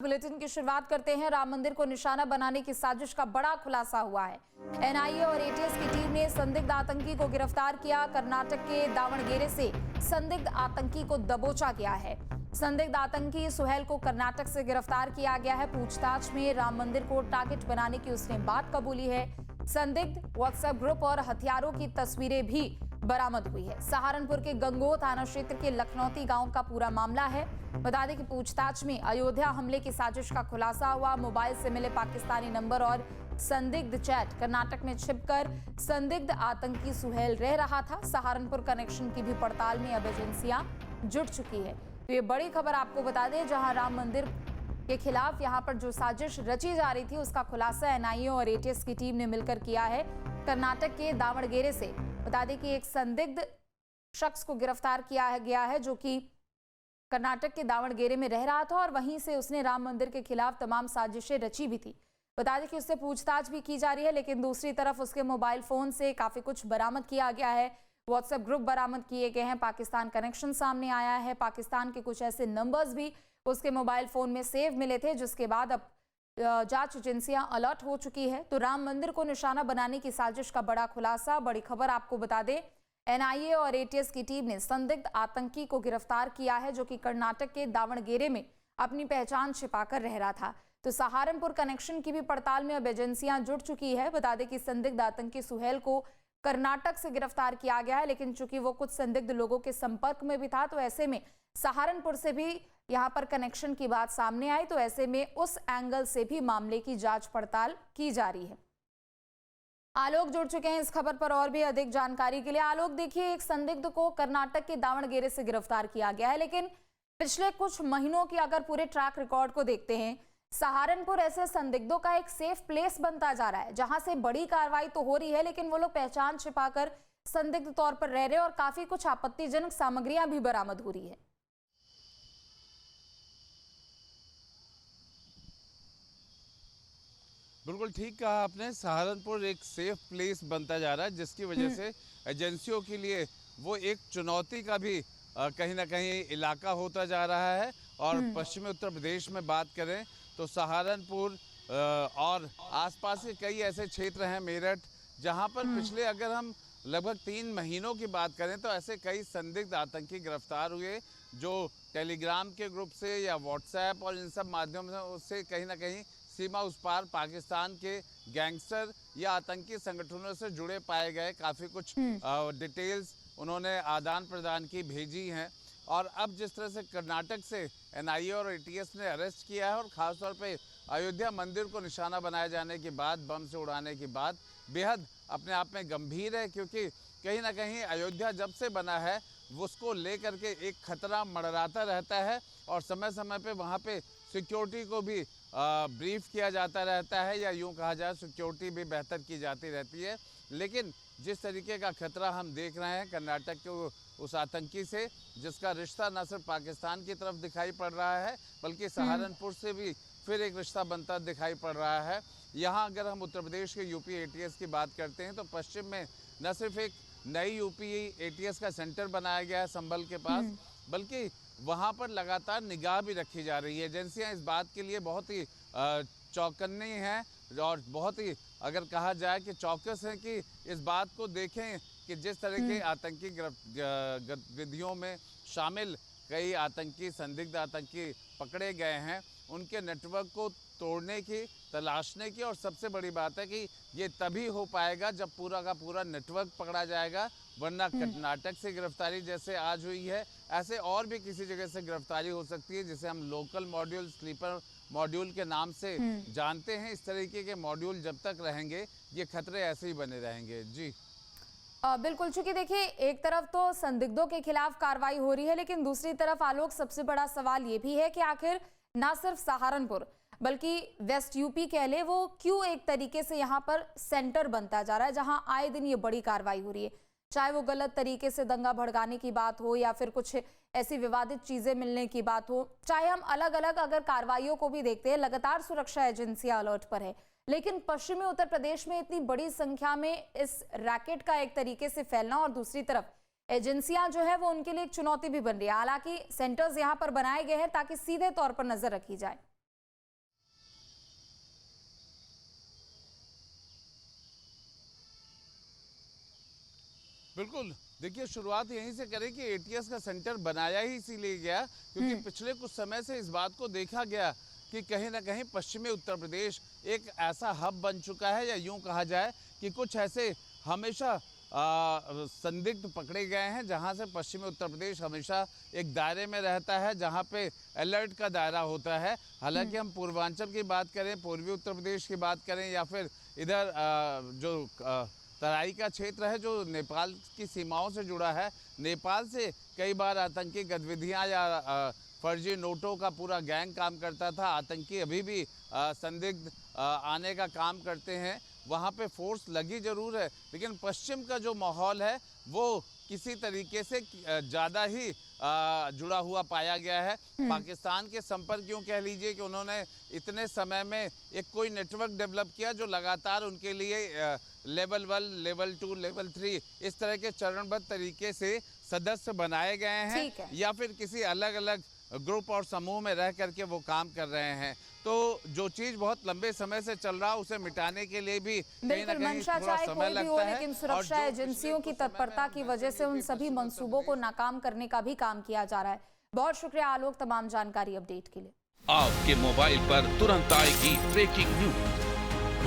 Bulletin की शुरुआत करते हैं। राम मंदिर को निशाना बनाने की साजिश का बड़ा खुलासा हुआ है। एनआईए और एटीएस की टीम ने संदिग्ध आतंकी को गिरफ्तार किया। कर्नाटक के दावणगेरे से संदिग्ध आतंकी को दबोचा गया है। संदिग्ध आतंकी सुहेल को कर्नाटक से गिरफ्तार किया गया है। पूछताछ में राम मंदिर को टारगेट बनाने की उसने बात कबूली है। संदिग्ध व्हाट्सएप ग्रुप और हथियारों की तस्वीरें भी बरामद हुई है। सहारनपुर के गंगोह थाना क्षेत्र के लखनौती गांव का पूरा मामला है। बता दें कि पूछताछ में अयोध्या हमले की साजिश का खुलासा हुआ। मोबाइल से मिले पाकिस्तानी नंबर और संदिग्ध चैट कर्नाटक में छिपकर संदिग्ध आतंकी सुहेल रह रहा था। सहारनपुर कनेक्शन की भी पड़ताल में अब एजेंसियां जुट चुकी है। तो ये बड़ी खबर आपको बता दें, जहां राम मंदिर के खिलाफ यहां पर जो साजिश रची जा रही थी उसका खुलासा एनआईए और एटीएस की टीम ने मिलकर किया है। कर्नाटक के दावणगेरे से बता दें कि एक संदिग्ध शख्स को गिरफ्तार किया गया है जो कि कर्नाटक के दावणगेरे में रह रहा था और वहीं से उसने राम मंदिर के खिलाफ तमाम साजिशें रची भी थी। बता दें कि उससे पूछताछ भी की जा रही है, लेकिन दूसरी तरफ उसके मोबाइल फोन से काफी कुछ बरामद किया गया है। व्हाट्सएप ग्रुप बरामद किए गए हैं। पाकिस्तान कनेक्शन सामने आया है। पाकिस्तान के कुछ ऐसे नंबर्स भी उसके मोबाइल फोन में सेव मिले थे, जिसके बाद अब जांच एजेंसियां अलर्ट हो चुकी है। तो राम मंदिर को निशाना बनाने की साजिश का बड़ा खुलासा। बड़ी खबर आपको बता दें, एनआईए और एटीएस की टीम ने संदिग्ध आतंकी को गिरफ्तार किया है जो कि कर्नाटक के दावणगेरे में अपनी पहचान छिपाकर रह रहा था। तो सहारनपुर कनेक्शन की भी पड़ताल में अब एजेंसियां जुट चुकी है। बता दें कि संदिग्ध आतंकी सुहेल को कर्नाटक से गिरफ्तार किया गया है, लेकिन चूंकि वो कुछ संदिग्ध लोगों के संपर्क में भी था, तो ऐसे में सहारनपुर से भी यहां पर कनेक्शन की बात सामने आई, तो ऐसे में उस एंगल से भी मामले की जांच पड़ताल की जा रही है। आलोक जुड़ चुके हैं इस खबर पर और भी अधिक जानकारी के लिए। आलोक, देखिए, एक संदिग्ध को कर्नाटक के दावणगेरे से गिरफ्तार किया गया है, लेकिन पिछले कुछ महीनों की अगर पूरे ट्रैक रिकॉर्ड को देखते हैं, सहारनपुर ऐसे संदिग्धों का एक सेफ प्लेस बनता जा रहा है जहां से बड़ी कार्रवाई तो हो रही है, लेकिन वो लोग पहचान छिपाकर संदिग्ध तौर पर रह रहे हैं और काफी कुछ आपत्तिजनक सामग्रियां भी बरामद हो रही है। बिल्कुल ठीक कहा आपने। सहारनपुर एक सेफ प्लेस बनता जा रहा है, जिसकी वजह से एजेंसियों के लिए वो एक चुनौती का भी कहीं ना कहीं इलाका होता जा रहा है। और पश्चिमी उत्तर प्रदेश में बात करें तो सहारनपुर और आसपास के कई ऐसे क्षेत्र हैं, मेरठ, जहां पर पिछले अगर हम लगभग 3 महीनों की बात करें तो ऐसे कई संदिग्ध आतंकी गिरफ्तार हुए, जो टेलीग्राम के ग्रुप से या व्हाट्सएप और इन सब माध्यमों से कहीं ना कहीं सीमा उस पार पाकिस्तान के गैंगस्टर या आतंकी संगठनों से जुड़े पाए गए। काफ़ी कुछ डिटेल्स उन्होंने आदान प्रदान की भेजी हैं। और अब जिस तरह से कर्नाटक से एनआईए और एटीएस ने अरेस्ट किया है और ख़ासतौर पे अयोध्या मंदिर को निशाना बनाए जाने के बाद, बम से उड़ाने के बाद, बेहद अपने आप में गंभीर है, क्योंकि कहीं ना कहीं अयोध्या जब से बना है उसको लेकर के एक खतरा मंडराता रहता है और समय समय पे वहाँ पे सिक्योरिटी को भी ब्रीफ किया जाता रहता है, या यूं कहा जाए सिक्योरिटी भी बेहतर की जाती रहती है। लेकिन जिस तरीके का खतरा हम देख रहे हैं कर्नाटक के उस आतंकी से, जिसका रिश्ता न सिर्फ पाकिस्तान की तरफ दिखाई पड़ रहा है बल्कि सहारनपुर से भी फिर एक रिश्ता बनता दिखाई पड़ रहा है। यहाँ अगर हम उत्तर प्रदेश के यूपी एटीएस की बात करते हैं तो पश्चिम में न सिर्फ एक नई यूपी एटीएस का सेंटर बनाया गया है संभल के पास, बल्कि वहाँ पर लगातार निगाह भी रखी जा रही है। एजेंसियाँ इस बात के लिए बहुत ही चौकन्नी हैं और बहुत ही, अगर कहा जाए कि चौकस हैं, कि इस बात को देखें कि जिस तरह के आतंकी गतिविधियों में शामिल कई आतंकी, संदिग्ध आतंकी पकड़े गए हैं, उनके नेटवर्क को तोड़ने की, तलाशने की, और सबसे बड़ी बात है कि ये तभी हो पाएगा जब पूरा का पूरा नेटवर्क पकड़ा जाएगा, वरना कर्नाटक से गिरफ्तारी जैसे आज हुई है, ऐसे और भी किसी जगह से गिरफ्तारी हो सकती है, जिसे हम लोकल मॉड्यूल, स्लीपर मॉड्यूल के नाम से जानते हैं। इस तरीके के मॉड्यूल जब तक रहेंगे ये खतरे ऐसे ही बने रहेंगे। जी बिल्कुल, चूंकि देखिए, एक तरफ तो संदिग्धों के खिलाफ कार्रवाई हो रही है, लेकिन दूसरी तरफ आलोक, सबसे बड़ा सवाल ये भी है कि आखिर ना सिर्फ सहारनपुर बल्कि वेस्ट यूपी कह ले, वो क्यों एक तरीके से यहाँ पर सेंटर बनता जा रहा है जहां आए दिन ये बड़ी कार्रवाई हो रही है। चाहे वो गलत तरीके से दंगा भड़काने की बात हो या फिर कुछ ऐसी विवादित चीजें मिलने की बात हो, चाहे हम अलग अलग अगर कार्रवाइयों को भी देखते हैं, लगातार सुरक्षा एजेंसियां अलर्ट पर है, लेकिन पश्चिमी उत्तर प्रदेश में इतनी बड़ी संख्या में इस रैकेट का एक तरीके से फैलना और दूसरी तरफ एजेंसियां जो है वो उनके लिए एक चुनौती भी बन रही है। हालांकि सेंटर्स यहां पर बनाए गए हैं ताकि सीधे तौर पर नजर रखी जाए। बिल्कुल, देखिए शुरुआत यहीं से करें कि एटीएस का सेंटर बनाया ही इसीलिए गया क्योंकि पिछले कुछ समय से इस बात को देखा गया कि कहीं ना कहीं पश्चिमी उत्तर प्रदेश एक ऐसा हब बन चुका है, या यूं कहा जाए कि कुछ ऐसे हमेशा संदिग्ध पकड़े गए हैं जहां से पश्चिमी उत्तर प्रदेश हमेशा एक दायरे में रहता है, जहां पे अलर्ट का दायरा होता है। हालांकि हम पूर्वांचल की बात करें, पूर्वी उत्तर प्रदेश की बात करें, या फिर इधर जो तराई का क्षेत्र है जो नेपाल की सीमाओं से जुड़ा है, नेपाल से कई बार आतंकी गतिविधियां या फर्जी नोटों का पूरा गैंग काम करता था। आतंकी अभी भी संदिग्ध आने का काम करते हैं। वहाँ पे फोर्स लगी जरूर है, लेकिन पश्चिम का जो माहौल है वो किसी तरीके से ज़्यादा ही जुड़ा हुआ पाया गया है। पाकिस्तान के संपर्क यूँ कह लीजिए कि उन्होंने इतने समय में एक कोई नेटवर्क डेवलप किया जो लगातार उनके लिए लेवल 1, लेवल 2, लेवल 3 इस तरह के चरणबद्ध तरीके से सदस्य बनाए गए हैं, या फिर किसी अलग अलग ग्रुप और समूह में रह करके वो काम कर रहे हैं। तो जो चीज बहुत लंबे समय से चल रहा है उसे मिटाने के लिए भी बिल्कुल मंशा चाहे कोई भी हो, लेकिन सुरक्षा एजेंसियों की तत्परता की वजह से उन सभी मंसूबों को नाकाम करने का भी काम किया जा रहा है। बहुत शुक्रिया आलोक तमाम जानकारी अपडेट के लिए। आपके मोबाइल पर तुरंत आएगी ब्रेकिंग न्यूज,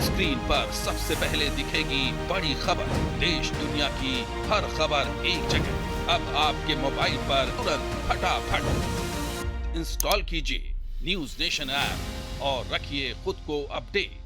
स्क्रीन पर सबसे पहले दिखेगी बड़ी खबर, देश दुनिया की हर खबर एक जगह। अब आपके मोबाइल पर तुरंत फटाफट इंस्टॉल कीजिए न्यूज नेशन ऐप और रखिए खुद को अपडेट।